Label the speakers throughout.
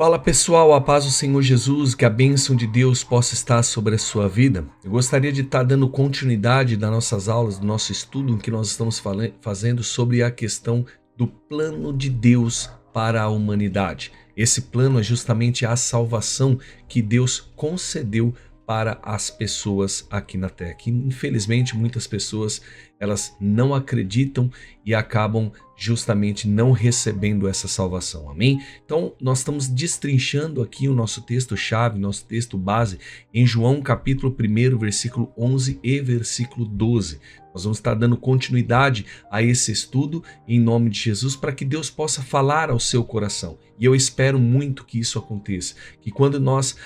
Speaker 1: Fala pessoal, a paz do Senhor Jesus, que a bênção de Deus possa estar sobre a sua vida. Eu gostaria de estar dando continuidade das nossas aulas, do nosso estudo, em que nós estamos fazendo sobre a questão do plano de Deus para a humanidade. Esse plano é justamente a salvação que Deus concedeu para as pessoas aqui na Terra. Que infelizmente muitas pessoas elas não acreditam e acabam justamente não recebendo essa salvação, amém? Então nós estamos destrinchando aqui o nosso texto-chave, nosso texto base em João capítulo 1, versículo 11 e versículo 12. Nós vamos estar dando continuidade a esse estudo em nome de Jesus para que Deus possa falar ao seu coração. E eu espero muito que isso aconteça, que quando nós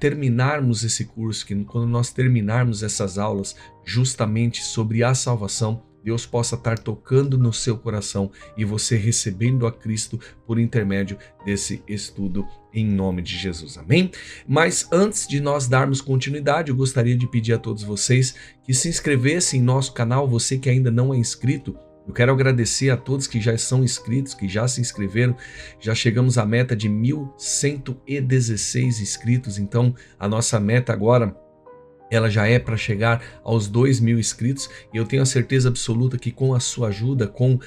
Speaker 1: terminarmos esse curso, que quando nós terminarmos essas aulas justamente sobre a salvação, Deus possa estar tocando no seu coração e você recebendo a Cristo por intermédio desse estudo em nome de Jesus, amém? Mas antes de nós darmos continuidade, eu gostaria de pedir a todos vocês que se inscrevessem em nosso canal, você que ainda não é inscrito. Eu quero agradecer a todos que já são inscritos, que já se inscreveram. Já chegamos à meta de 1.116 inscritos, então a nossa meta agora ela já é para chegar aos 2.000 inscritos e eu tenho a certeza absoluta que com a sua ajuda, com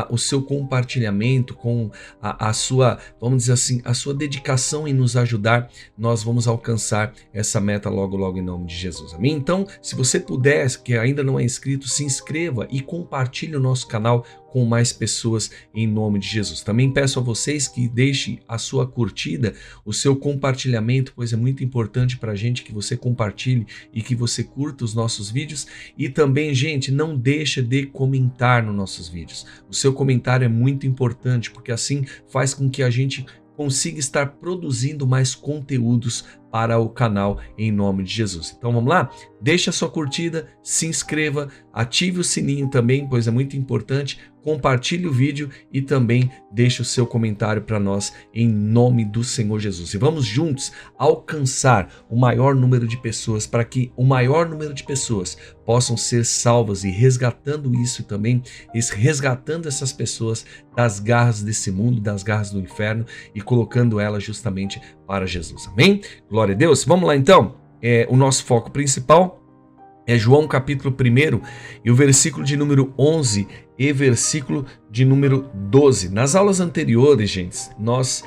Speaker 1: o seu compartilhamento, com a sua, vamos dizer assim, a sua dedicação em nos ajudar, nós vamos alcançar essa meta logo em nome de Jesus, amém? Então, se você puder, que ainda não é inscrito, se inscreva e compartilhe o nosso canal com mais pessoas em nome de Jesus. Também peço a vocês que deixem a sua curtida, o seu compartilhamento, pois é muito importante para a gente que você compartilhe e que você curta os nossos vídeos. E também, gente, não deixa de comentar nos nossos vídeos. O seu comentário é muito importante, porque assim faz com que a gente consiga estar produzindo mais conteúdos para o canal em nome de Jesus. Então vamos lá? Deixa a sua curtida, se inscreva, ative o sininho também, pois é muito importante, compartilhe o vídeo e também deixe o seu comentário para nós em nome do Senhor Jesus. E vamos juntos alcançar o maior número de pessoas para que o maior número de pessoas possam ser salvas e resgatando isso também, resgatando essas pessoas das garras desse mundo, das garras do inferno e colocando elas justamente para Jesus. Amém? Glória a Deus. Vamos lá então. O nosso foco principal é João capítulo 1 e o versículo de número 11 e versículo de número 12. Nas aulas anteriores, gente, nós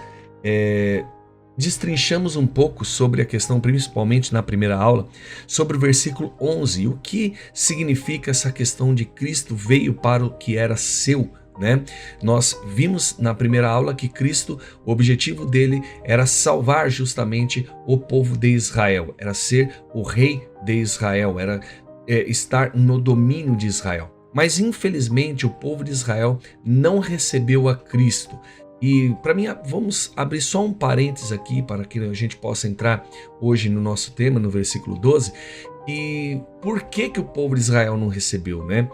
Speaker 1: destrinchamos um pouco sobre a questão, principalmente na primeira aula, sobre o versículo 11. O que significa essa questão de Cristo veio para o que era seu, né? Nós vimos na primeira aula que Cristo, o objetivo dele era salvar justamente o povo de Israel, era ser o rei de Israel, era estar no domínio de Israel. Mas infelizmente o povo de Israel não recebeu a Cristo. E para mim, vamos abrir só um parênteses aqui para que a gente possa entrar hoje no nosso tema, no versículo 12. E por que o povo de Israel não recebeu, né?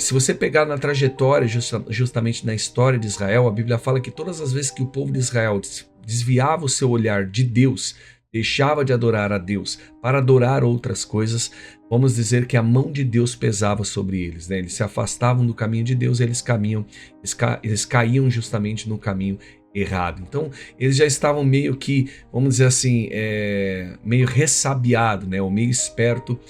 Speaker 1: Se você pegar na trajetória, justamente na história de Israel, a Bíblia fala que todas as vezes que o povo de Israel desviava o seu olhar de Deus, deixava de adorar a Deus para adorar outras coisas, vamos dizer que a mão de Deus pesava sobre eles, né? Eles se afastavam do caminho de Deus, eles caíam justamente no caminho errado. Então, eles já estavam meio que, vamos dizer assim, meio ressabiado, né? Ou meio esperto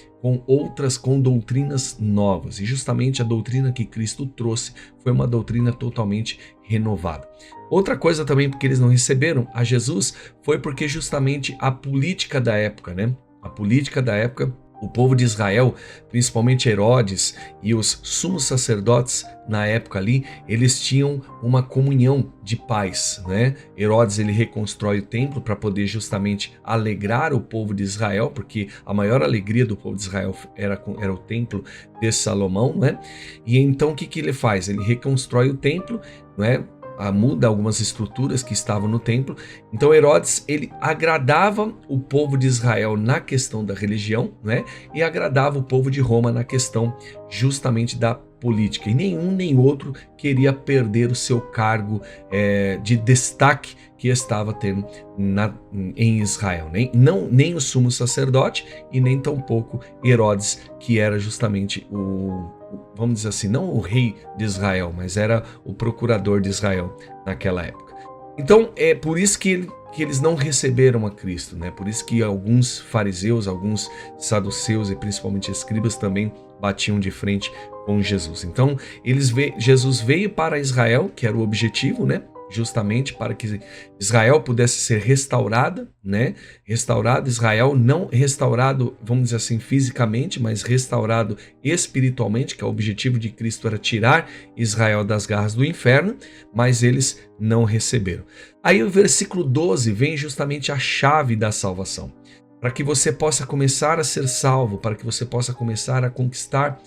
Speaker 1: com doutrinas novas. E justamente a doutrina que Cristo trouxe foi uma doutrina totalmente renovada. Outra coisa também porque eles não receberam a Jesus foi porque justamente a política da época, né? A política da época, o povo de Israel, principalmente Herodes e os sumos sacerdotes na época ali, eles tinham uma comunhão de paz, né? Herodes ele reconstrói o templo para poder justamente alegrar o povo de Israel, porque a maior alegria do povo de Israel era o templo de Salomão, né? E então o que ele faz? Ele reconstrói o templo, né? Muda algumas estruturas que estavam no templo. Então Herodes ele agradava o povo de Israel na questão da religião, né? E agradava o povo de Roma na questão justamente da política. E nenhum nem outro queria perder o seu cargo de destaque que estava tendo em Israel. Nem o sumo sacerdote e nem tampouco Herodes, que era justamente vamos dizer assim, não o rei de Israel, mas era o procurador de Israel naquela época. Então é por isso que que eles não receberam a Cristo, né? Por isso que alguns fariseus, alguns saduceus e principalmente escribas também batiam de frente com Jesus. Então, Jesus veio para Israel, que era o objetivo, né? Justamente para que Israel pudesse ser restaurada, né? Restaurado Israel, não restaurado, vamos dizer assim, fisicamente, mas restaurado espiritualmente, que é o objetivo de Cristo era tirar Israel das garras do inferno, mas eles não receberam. Aí o versículo 12 vem justamente a chave da salvação. Para que você possa começar a ser salvo, para que você possa começar a conquistar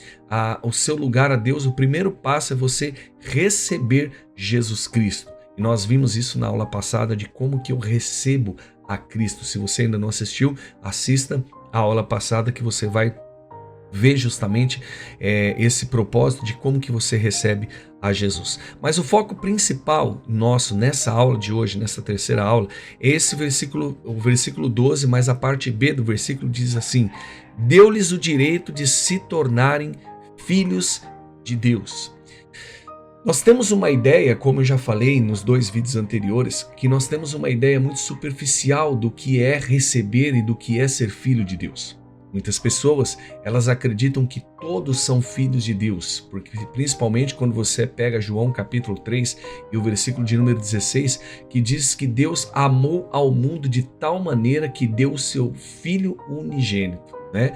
Speaker 1: o seu lugar a Deus, o primeiro passo é você receber Jesus Cristo. E nós vimos isso na aula passada de como que eu recebo a Cristo. Se você ainda não assistiu, assista a aula passada que você vai ver justamente esse propósito de como que você recebe a Jesus. Mas o foco principal nosso nessa aula de hoje, nessa terceira aula, é esse versículo, o versículo 12, mas a parte B do versículo diz assim: deu-lhes o direito de se tornarem filhos de Deus. Nós temos uma ideia, como eu já falei nos 2 vídeos anteriores, que nós temos uma ideia muito superficial do que é receber e do que é ser filho de Deus. Muitas pessoas, elas acreditam que todos são filhos de Deus, porque principalmente quando você pega João capítulo 3 e o versículo de número 16, que diz que Deus amou ao mundo de tal maneira que deu o seu Filho unigênito, né?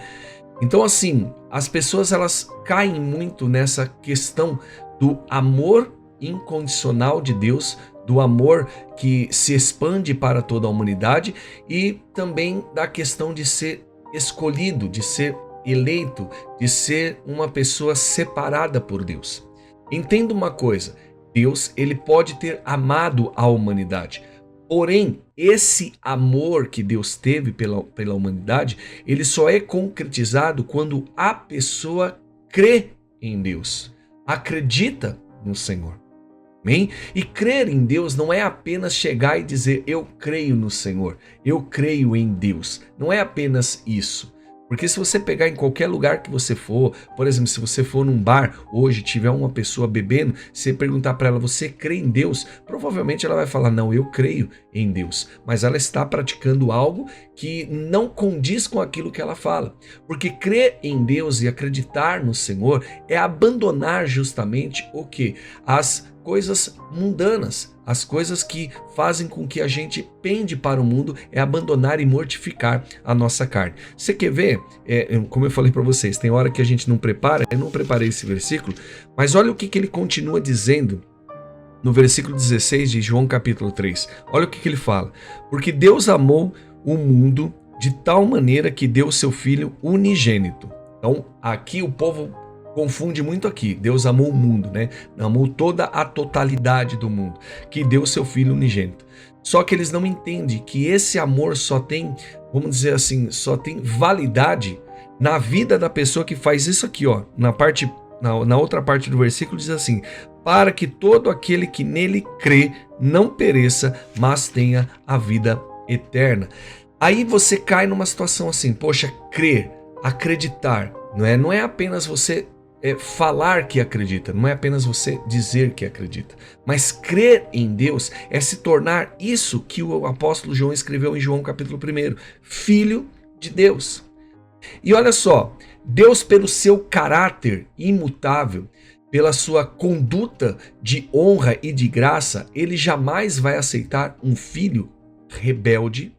Speaker 1: Então assim, as pessoas elas caem muito nessa questão do amor incondicional de Deus, do amor que se expande para toda a humanidade e também da questão de ser escolhido, de ser eleito, de ser uma pessoa separada por Deus. Entenda uma coisa, Deus ele pode ter amado a humanidade, porém esse amor que Deus teve pela humanidade, ele só é concretizado quando a pessoa crê em Deus, acredita no Senhor. Amém? E crer em Deus não é apenas chegar e dizer eu creio no Senhor, eu creio em Deus. Não é apenas isso. Porque se você pegar em qualquer lugar que você for, por exemplo, se você for num bar hoje, tiver uma pessoa bebendo, você perguntar para ela, você crê em Deus? Provavelmente ela vai falar, não, eu creio em Deus. Mas ela está praticando algo que não condiz com aquilo que ela fala. Porque crer em Deus e acreditar no Senhor é abandonar justamente o quê? As coisas mundanas, as coisas que fazem com que a gente pende para o mundo, é abandonar e mortificar a nossa carne. Você quer ver? Como eu falei para vocês, tem hora que a gente não prepara, eu não preparei esse versículo, mas olha o que ele continua dizendo no versículo 16 de João capítulo 3. Olha o que ele fala. Porque Deus amou o mundo de tal maneira que deu o seu Filho unigênito. Então, aqui o povo confunde muito aqui. Deus amou o mundo, né? Amou toda a totalidade do mundo, que deu o seu Filho unigênito. Só que eles não entendem que esse amor só tem, vamos dizer assim, só tem validade na vida da pessoa que faz isso aqui, ó. Na outra parte do versículo diz assim: para que todo aquele que nele crê não pereça, mas tenha a vida eterna. Aí você cai numa situação assim, poxa, crer, acreditar, não é apenas você falar que acredita, não é apenas você dizer que acredita, mas crer em Deus é se tornar isso que o apóstolo João escreveu em João capítulo 1, filho de Deus. E olha só, Deus pelo seu caráter imutável, pela sua conduta de honra e de graça, ele jamais vai aceitar um filho rebelde,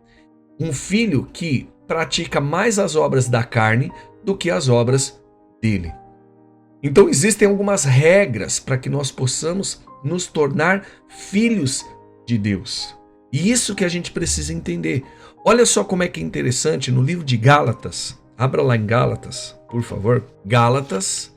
Speaker 1: um filho que pratica mais as obras da carne do que as obras dele. Então existem algumas regras para que nós possamos nos tornar filhos de Deus. E isso que a gente precisa entender. Olha só como é que é interessante no livro de Gálatas. Abra lá em Gálatas, por favor. Gálatas,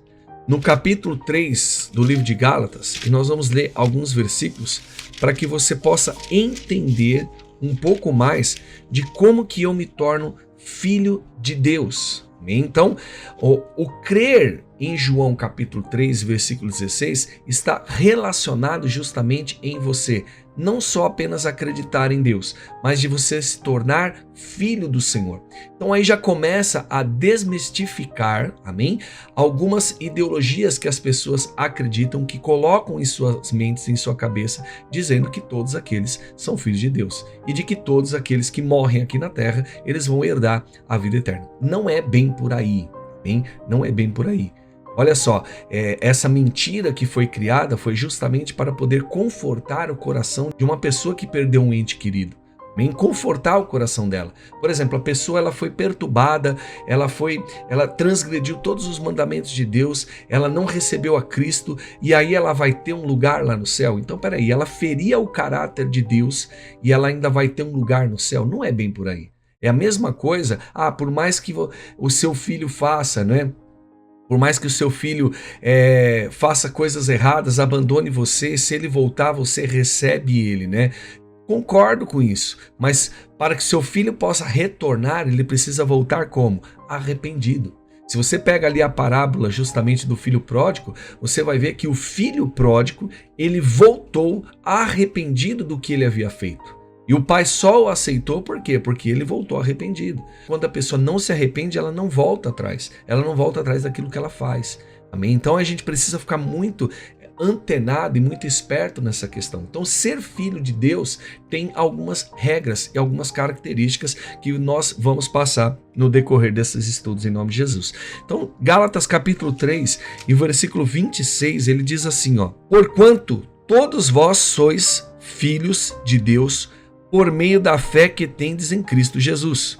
Speaker 1: no capítulo 3 do livro de Gálatas, e nós vamos ler alguns versículos para que você possa entender um pouco mais de como que eu me torno filho de Deus. Então, o crer em João capítulo 3, versículo 16, está relacionado justamente em você não só apenas acreditar em Deus, mas de você se tornar filho do Senhor. Então aí já começa a desmistificar, amém? Algumas ideologias que as pessoas acreditam, que colocam em suas mentes, em sua cabeça, dizendo que todos aqueles são filhos de Deus e de que todos aqueles que morrem aqui na terra, eles vão herdar a vida eterna. Não é bem por aí, amém? Não é bem por aí. Olha só, essa mentira que foi criada foi justamente para poder confortar o coração de uma pessoa que perdeu um ente querido. Bem, confortar o coração dela. Por exemplo, a pessoa ela foi perturbada, ela transgrediu todos os mandamentos de Deus, ela não recebeu a Cristo e aí ela vai ter um lugar lá no céu. Então, peraí, ela feria o caráter de Deus e ela ainda vai ter um lugar no céu? Não é bem por aí. É a mesma coisa, por mais que o seu filho faça, né? Por mais que o seu filho faça coisas erradas, abandone você, se ele voltar, você recebe ele, né? Concordo com isso, mas para que seu filho possa retornar, ele precisa voltar como? Arrependido. Se você pega ali a parábola justamente do filho pródigo, você vai ver que o filho pródigo, ele voltou arrependido do que ele havia feito. E o pai só o aceitou por quê? Porque ele voltou arrependido. Quando a pessoa não se arrepende, ela não volta atrás. Ela não volta atrás daquilo que ela faz. Amém? Então a gente precisa ficar muito antenado e muito esperto nessa questão. Então ser filho de Deus tem algumas regras e algumas características que nós vamos passar no decorrer desses estudos em nome de Jesus. Então Gálatas capítulo 3 e versículo 26, ele diz assim, porquanto todos vós sois filhos de Deus por meio da fé que tendes em Cristo Jesus.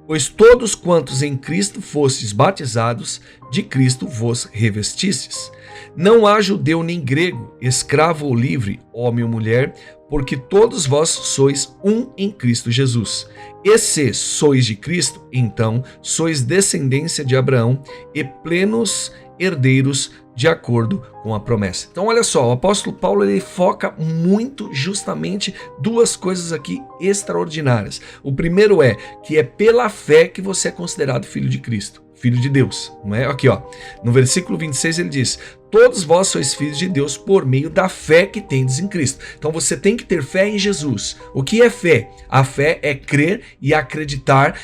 Speaker 1: Pois todos quantos em Cristo fostes batizados, de Cristo vos revestistes. Não há judeu nem grego, escravo ou livre, homem ou mulher, porque todos vós sois um em Cristo Jesus. E se sois de Cristo, então sois descendência de Abraão e plenos herdeiros de acordo com a promessa. Então olha só, o apóstolo Paulo ele foca muito justamente duas coisas aqui extraordinárias. O primeiro é que é pela fé que você é considerado filho de Cristo, filho de Deus, não é? Aqui no versículo 26 ele diz, todos vós sois filhos de Deus por meio da fé que tendes em Cristo. Então você tem que ter fé em Jesus. O que é fé? A fé é crer e acreditar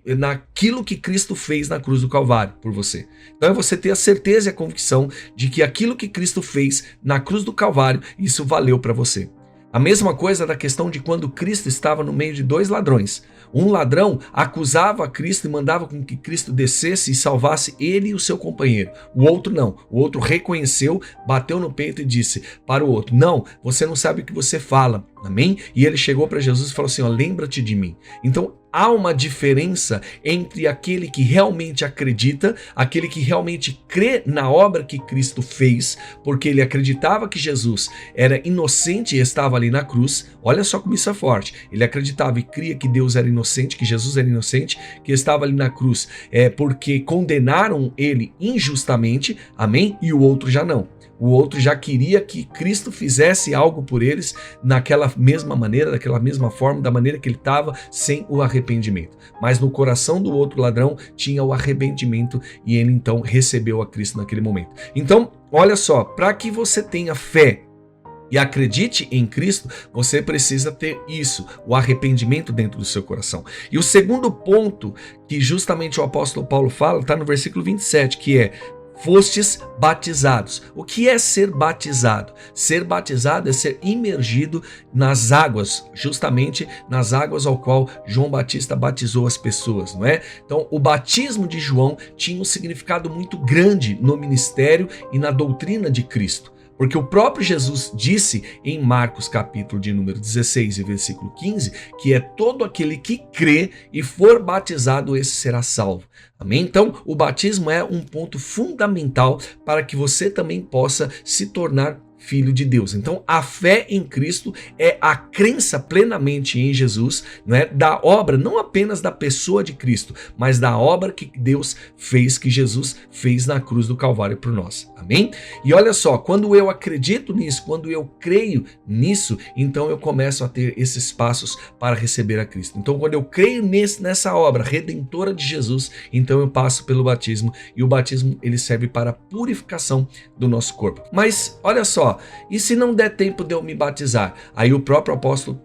Speaker 1: naquilo que Cristo fez na cruz do Calvário por você. Então é você ter a certeza e a convicção de que aquilo que Cristo fez na cruz do Calvário, isso valeu para você. A mesma coisa da questão de quando Cristo estava no meio de dois ladrões. Um ladrão acusava Cristo e mandava com que Cristo descesse e salvasse ele e o seu companheiro. O outro não. O outro reconheceu, bateu no peito e disse para o outro, não, você não sabe o que você fala. Amém? E ele chegou para Jesus e falou assim, lembra-te de mim. Então há uma diferença entre aquele que realmente acredita, aquele que realmente crê na obra que Cristo fez, porque ele acreditava que Jesus era inocente e estava ali na cruz. Olha só como isso é forte. Ele acreditava e cria que Deus era inocente, que Jesus era inocente, que estava ali na cruz porque condenaram ele injustamente, amém? E o outro já não. O outro já queria que Cristo fizesse algo por eles naquela mesma maneira, daquela mesma forma, da maneira que ele estava, sem o arrependimento. Mas no coração do outro ladrão tinha o arrependimento e ele então recebeu a Cristo naquele momento. Então, olha só, para que você tenha fé e acredite em Cristo, você precisa ter isso, o arrependimento dentro do seu coração. E o segundo ponto que justamente o apóstolo Paulo fala, está no versículo 27, que é fostes batizados. O que é ser batizado? Ser batizado é ser imergido nas águas, justamente nas águas ao qual João Batista batizou as pessoas, não é? Então, o batismo de João tinha um significado muito grande no ministério e na doutrina de Cristo. Porque o próprio Jesus disse em Marcos capítulo de número 16 e versículo 15, que é todo aquele que crê e for batizado, esse será salvo. Amém? Então, o batismo é um ponto fundamental para que você também possa se tornar filho de Deus. Então, a fé em Cristo é a crença plenamente em Jesus, não é? Da obra, não apenas da pessoa de Cristo, mas da obra que Deus fez, que Jesus fez na cruz do Calvário por nós. Amém? E olha só, quando eu acredito nisso, quando eu creio nisso, então eu começo a ter esses passos para receber a Cristo. Então, quando eu creio nessa obra redentora de Jesus, então eu passo pelo batismo, e o batismo ele serve para a purificação do nosso corpo. Mas olha só, só, e se não der tempo de eu me batizar? Aí o próprio apóstolo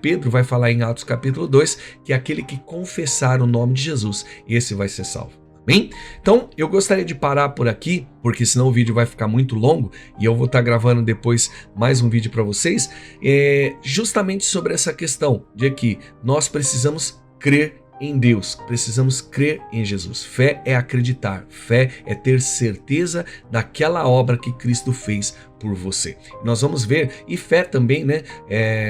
Speaker 1: Pedro vai falar em Atos capítulo 2 que aquele que confessar o nome de Jesus, esse vai ser salvo. Bem, então eu gostaria de parar por aqui, porque senão o vídeo vai ficar muito longo e eu vou estar gravando depois mais um vídeo para vocês, justamente sobre essa questão de que nós precisamos crer em Deus, precisamos crer em Jesus. Fé é acreditar, fé é ter certeza daquela obra que Cristo fez por você. Nós vamos ver, e fé também, né?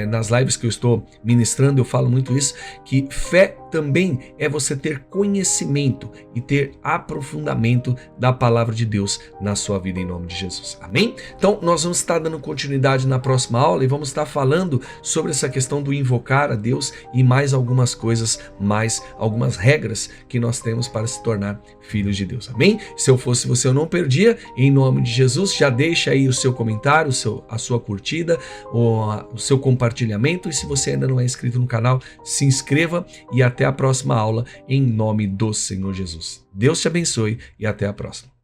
Speaker 1: Nas lives que eu estou ministrando, eu falo muito isso, que fé também é você ter conhecimento e ter aprofundamento da palavra de Deus na sua vida, em nome de Jesus. Amém? Então, nós vamos estar dando continuidade na próxima aula e vamos estar falando sobre essa questão do invocar a Deus e mais algumas coisas, mais algumas regras que nós temos para se tornar filhos de Deus. Amém? Se eu fosse você, eu não perdia. Em nome de Jesus, já deixa aí o seu comentário, a sua curtida, o seu compartilhamento, e se você ainda não é inscrito no canal, se inscreva e até a próxima aula, em nome do Senhor Jesus. Deus te abençoe e até a próxima.